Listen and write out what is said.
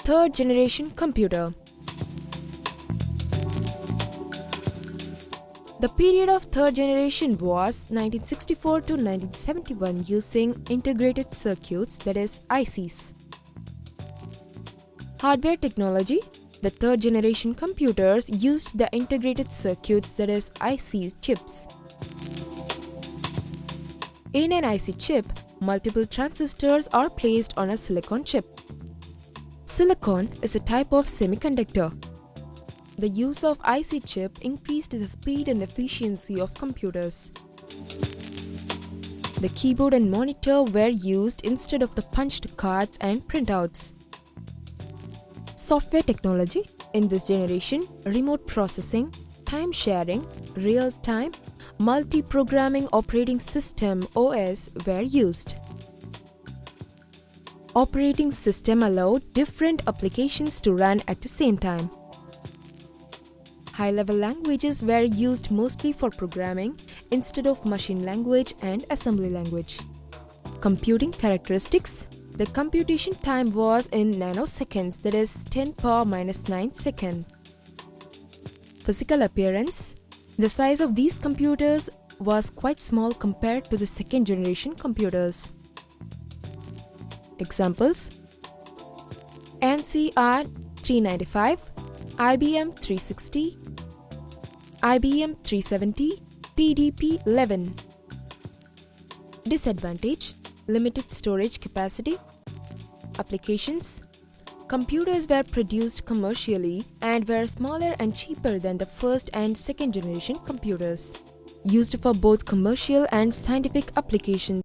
Third generation computer. The period of third generation was 1964 to 1971 using integrated circuits, that is ICs. Hardware technology. The third generation computers used the integrated circuits, that is IC chips. In an IC chip, multiple transistors are placed on a silicon chip. Silicon is a type of semiconductor. The use of IC chip increased the speed and efficiency of computers. The keyboard and monitor were used instead of the punched cards and printouts. Software technology. In this generation, remote processing, time sharing, real-time, multi-programming operating system (OS) were used. Operating system allowed different applications to run at the same time. High-level languages were used mostly for programming instead of machine language and assembly language. Computing characteristics. The computation time was in nanoseconds, that is 10⁻⁹ seconds. Physical appearance. The size of these computers was quite small compared to the second generation computers. Examples: NCR 395, IBM 360, IBM 370, PDP 11. Disadvantage: limited storage capacity. Applications: computers were produced commercially and were smaller and cheaper than the first and second generation computers, used for both commercial and scientific applications.